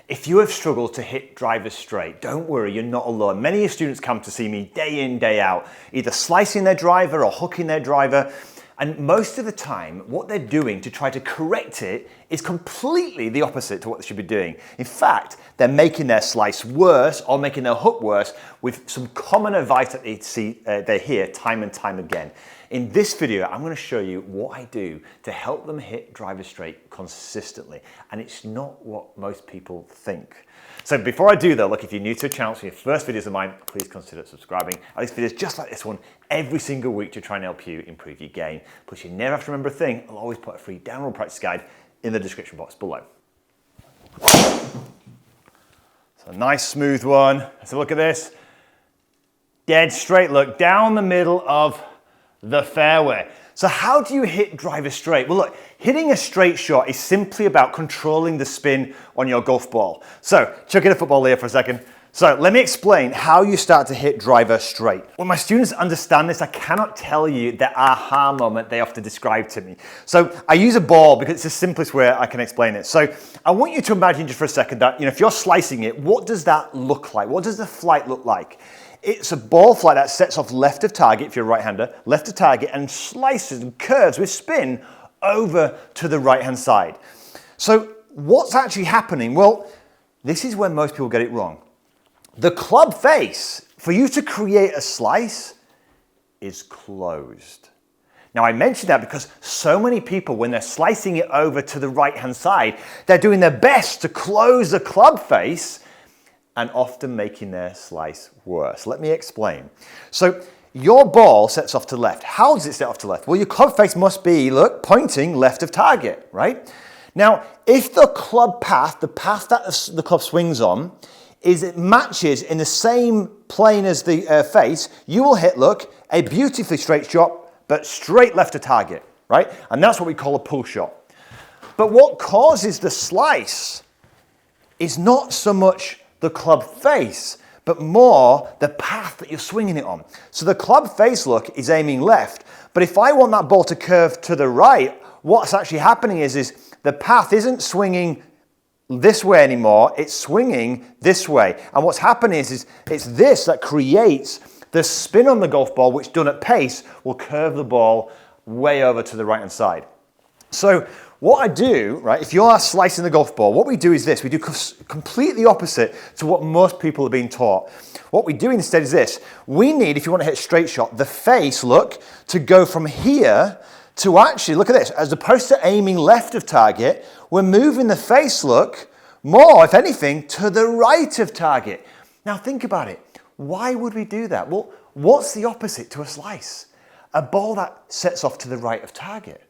If you have struggled to hit drivers straight, don't worry, you're not alone. Many of your students come to see me day in, day out, either slicing their driver or hooking their driver. And most of the time, what they're doing to try to correct it is completely the opposite to what they should be doing. In fact, they're making their slice worse or making their hook worse with some common advice that they hear time and time again. In this video, I'm going to show you what I do to help them hit drivers straight consistently. And it's not what most people think. So before I do though, look, if you're new to the channel, so your first videos of mine, please consider subscribing. I release videos just like this one every single week to try and help you improve your game. Plus you never have to remember a thing. I'll always put a free download practice guide in the description box below. So a nice smooth one. Let's have a look at this. Dead straight, look, down the middle of the fairway. So how do you hit drivers straight? Well, look, hitting a straight shot is simply about controlling the spin on your golf ball. So chuck in a football here for a second. So let me explain how you start to hit driver straight. When my students understand this, I cannot tell you the aha moment they often describe to me. So I use a ball because it's the simplest way I can explain it. So I want you to imagine just for a second that, if you're slicing it, what does that look like? What does the flight look like? It's a ball flight that sets off left of target, if you're a right-hander, left of target, and slices and curves with spin over to the right-hand side. So what's actually happening? Well, this is where most people get it wrong. The club face, for you to create a slice, is closed. Now I mention that because so many people, when they're slicing it over to the right-hand side, they're doing their best to close the club face and often making their slice worse. Let me explain. So your ball sets off to left. How does it set off to left? Well, your club face must be, look, pointing left of target, right? Now, if the club path, the path that the club swings on, it matches in the same plane as the face, you will hit, look, a beautifully straight shot, but straight left of target, right? And that's what we call a pull shot. But what causes the slice is not so much the club face, but more the path that you're swinging it on. So the club face, look, is aiming left. But if I want that ball to curve to the right, what's actually happening is the path isn't swinging this way anymore, it's swinging this way. And what's happening is it's this that creates the spin on the golf ball, which done at pace will curve the ball way over to the right-hand side. So what I do, right, if you are slicing the golf ball, what we do is this. We do completely opposite to what most people are being taught. What we do instead is this. We need, if you want to hit a straight shot, the face, look, to go from here to actually, look at this, as opposed to aiming left of target, we're moving the face, look, more, if anything, to the right of target. Now think about it. Why would we do that? Well, what's the opposite to a slice? A ball that sets off to the right of target.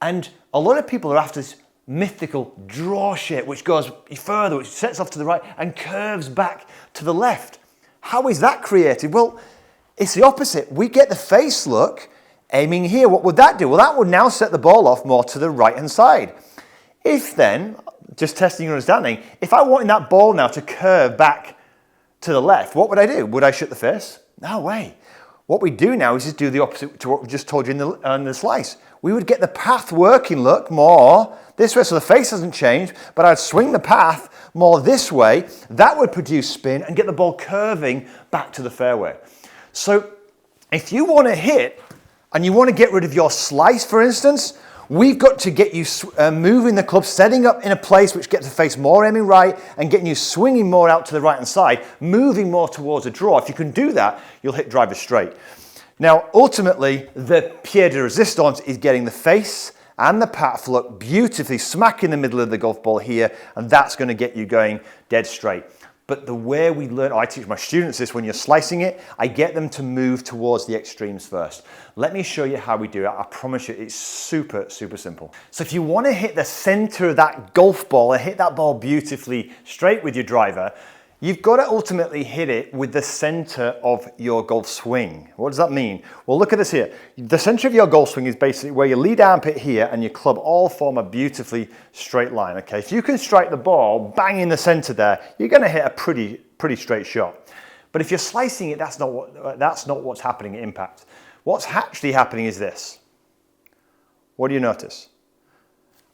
And a lot of people are after this mythical draw shape, which goes further, which sets off to the right and curves back to the left. How is that created? Well, it's the opposite. We get the face, look, aiming here. What would that do? Well, that would now set the ball off more to the right-hand side. If then, just testing your understanding, if I wanted that ball now to curve back to the left, what would I do? Would I shut the face? No way. What we do now is just do the opposite to what we just told you in the slice. We would get the path working, look, more this way, so the face hasn't changed, but I'd swing the path more this way. That would produce spin and get the ball curving back to the fairway. So if you want to hit and you want to get rid of your slice, for instance, we've got to get you moving the club, setting up in a place which gets the face more aiming right and getting you swinging more out to the right-hand side, moving more towards a draw. If you can do that, you'll hit drivers straight. Now, ultimately, the pied de resistance is getting the face and the path look beautifully smack in the middle of the golf ball here, and that's going to get you going dead straight. But the way we learn, I teach my students this, when you're slicing it, I get them to move towards the extremes first. Let me show you how we do it. I promise you, it's super, super simple. So if you want to hit the center of that golf ball and hit that ball beautifully straight with your driver, you've got to ultimately hit it with the center of your golf swing. What does that mean? Well, look at this here. The center of your golf swing is basically where your lead armpit here and your club all form a beautifully straight line, okay? If you can strike the ball bang in the center there, you're going to hit a pretty straight shot. But if you're slicing it, that's not what's happening at impact. What's actually happening is this. What do you notice?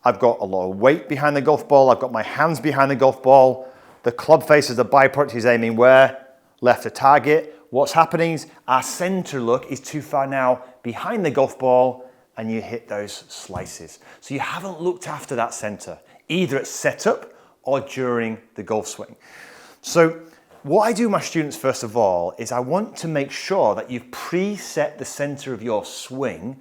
I've got a lot of weight behind the golf ball. I've got my hands behind the golf ball. The club face as a byproduct is aiming where? Left to target. What's happening is our center look is too far now behind the golf ball and you hit those slices. So you haven't looked after that center, either at setup or during the golf swing. So what I do with my students first of all is I want to make sure that you've preset the center of your swing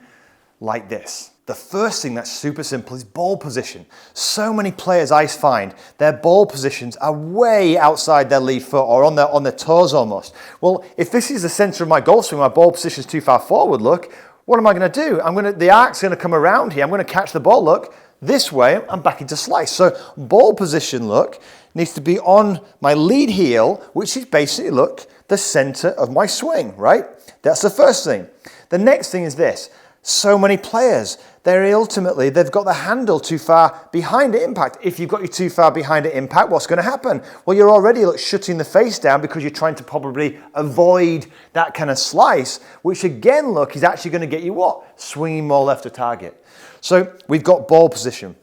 like this. The first thing that's super simple is ball position. So many players I find their ball positions are way outside their lead foot or on their toes almost. Well, if this is the center of my golf swing, my ball position is too far forward, look, what am I going to do? The arc's going to come around here. I'm going to catch the ball, look, this way, I'm back into slice. So ball position, look, needs to be on my lead heel, which is basically, look, the center of my swing, right? That's the first thing. The next thing is this. So many players, they've got the handle too far behind at impact. If you've got you too far behind at impact, what's going to happen? Well, you're already shutting the face down because you're trying to probably avoid that kind of slice, which again, look, is actually going to get you what? Swinging more left of target. So we've got ball position.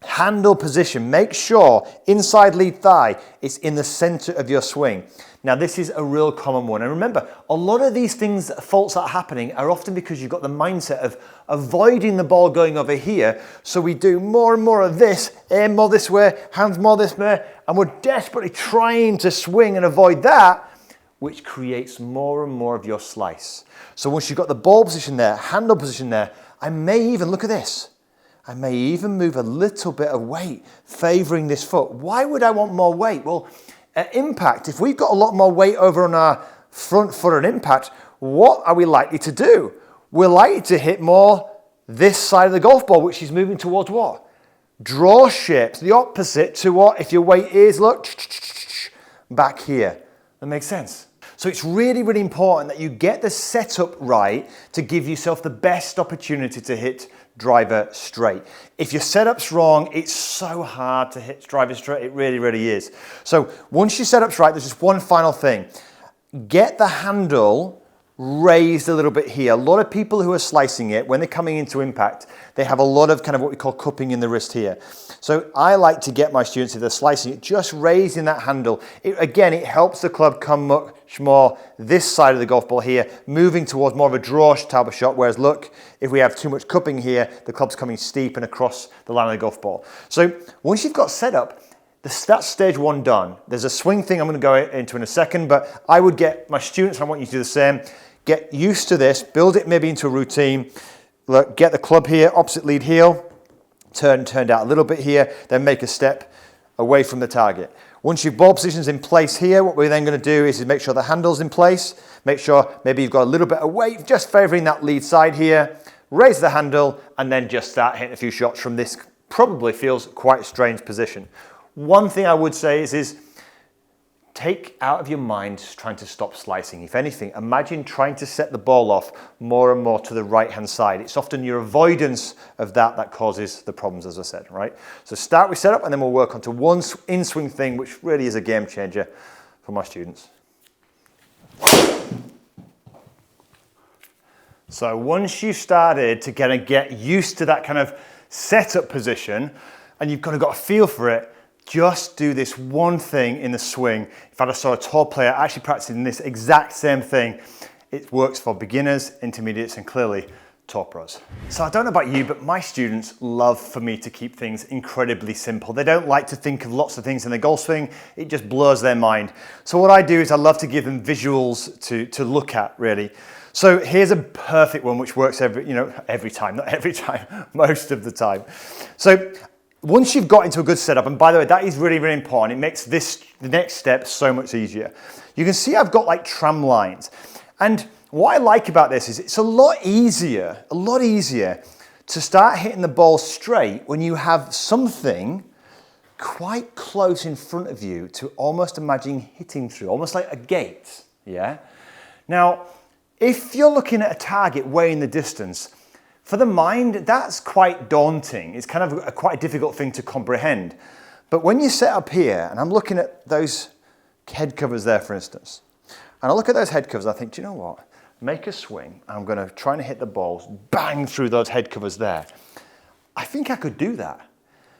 Handle position, make sure inside lead thigh is in the center of your swing. Now this is a real common one. And remember, a lot of these faults that are happening are often because you've got the mindset of avoiding the ball going over here. So we do more and more of this, aim more this way, hands more this way, and we're desperately trying to swing and avoid that, which creates more and more of your slice. So once you've got the ball position there, handle position there, I may even, look at this, I may even move a little bit of weight favoring this foot. Why would I want more weight? Well, at impact, if we've got a lot more weight over on our front foot at impact, what are we likely to do? We're likely to hit more this side of the golf ball, which is moving towards what? Draw shapes, the opposite to what? If your weight is, look, back here. That makes sense. So it's really, really important that you get the setup right to give yourself the best opportunity to hit driver straight. If your setup's wrong, it's so hard to hit driver straight. It really, really is. So once your setup's right, there's just one final thing. Get the handle raised a little bit here. A lot of people who are slicing it, when they're coming into impact, they have a lot of kind of what we call cupping in the wrist here. So I like to get my students, if they're slicing it, just raising that handle. Again, it helps the club come much more this side of the golf ball here, moving towards more of a draw type of shot, whereas look, if we have too much cupping here, the club's coming steep and across the line of the golf ball. So once you've got set up, that's stage one done. There's a swing thing I'm going to go into in a second, but I would get my students, I want you to do the same, get used to this, build it maybe into a routine. Look, get the club here, opposite lead heel, turned out a little bit here, then make a step away from the target. Once your ball position's in place here, what we're then going to do is make sure the handle's in place, make sure maybe you've got a little bit of weight, just favoring that lead side here, raise the handle, and then just start hitting a few shots from this probably feels quite a strange position. One thing I would say is take out of your mind trying to stop slicing. If anything, imagine trying to set the ball off more and more to the right-hand side. It's often your avoidance of that causes the problems, as I said, right? So start with setup, and then we'll work on to one in-swing thing, which really is a game changer for my students. So once you've started to kind of get used to that kind of setup position, and you've kind of got a feel for it, just do this one thing in the swing. In fact, I saw a tour player actually practicing this exact same thing. It works for beginners, intermediates, and clearly tour pros. So I don't know about you, but my students love for me to keep things incredibly simple. They don't like to think of lots of things in the golf swing. It just blurs their mind. So what I do is I love to give them visuals to look at, really. So here's a perfect one which works every time, not every time, most of the time. So once you've got into a good setup, and by the way, that is really, really important. It makes the next step so much easier. You can see I've got like tram lines. And what I like about this is it's a lot easier to start hitting the ball straight when you have something quite close in front of you to almost imagine hitting through, almost like a gate, yeah? Now, if you're looking at a target way in the distance, for the mind, that's quite daunting. It's kind of quite a difficult thing to comprehend. But when you set up here, and I'm looking at those head covers there, for instance, and I look at those head covers, I think, do you know what? Make a swing. I'm going to try and hit the balls, bang through those head covers there. I think I could do that.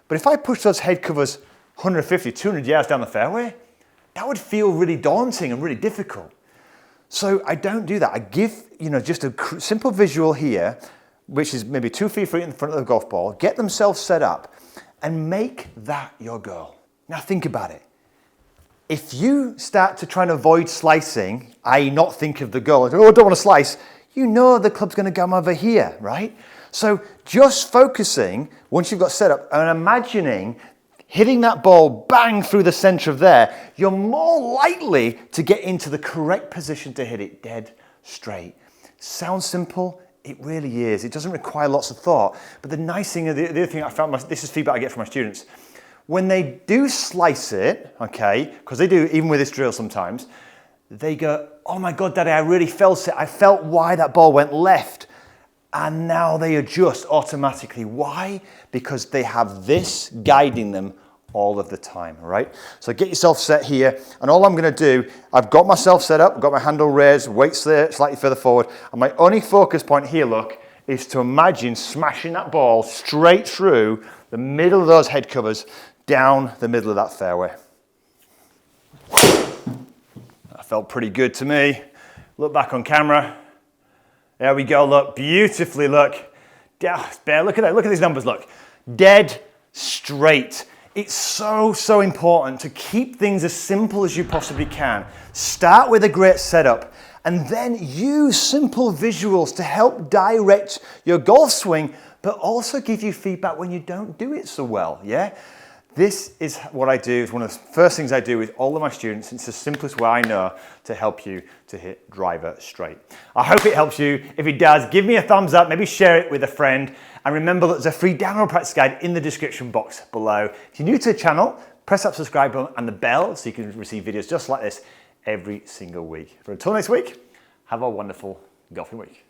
But if I push those head covers 150, 200 yards down the fairway, that would feel really daunting and really difficult. So I don't do that. I give, just a simple visual here, which is maybe 2 feet in front of the golf ball, get themselves set up and make that your goal. Now think about it. If you start to try and avoid slicing, i.e. not think of the goal, I don't want to slice, the club's going to come over here, right? So just focusing, once you've got set up, and imagining hitting that ball bang through the center of there, you're more likely to get into the correct position to hit it dead straight. Sounds simple? It really is. It doesn't require lots of thought. But the nice thing, the other thing I found, this is feedback I get from my students, when they do slice it, okay, because they do, even with this drill sometimes, they go, oh my God, Daddy, I really felt it. I felt why that ball went left. And now they adjust automatically. Why? Because they have this guiding them all of the time, right? So get yourself set here. And all I'm going to do, I've got myself set up, I've got my handle raised, weights there slightly further forward. And my only focus point here, look, is to imagine smashing that ball straight through the middle of those head covers down the middle of that fairway. That felt pretty good to me. Look back on camera. There we go, look, beautifully, look. Bear, look at that, look at these numbers, look. Dead straight. It's so important to keep things as simple as you possibly can. Start with a great setup and then use simple visuals to help direct your golf swing, but also give you feedback when you don't do it so well, yeah? This is what I do. It's one of the first things I do with all of my students. It's the simplest way I know to help you to hit driver straight. I hope it helps you. If it does, give me a thumbs up, maybe share it with a friend. And remember that there's a free download practice guide in the description box below. If you're new to the channel, press that subscribe button and the bell so you can receive videos just like this every single week. Until next week, have a wonderful golfing week.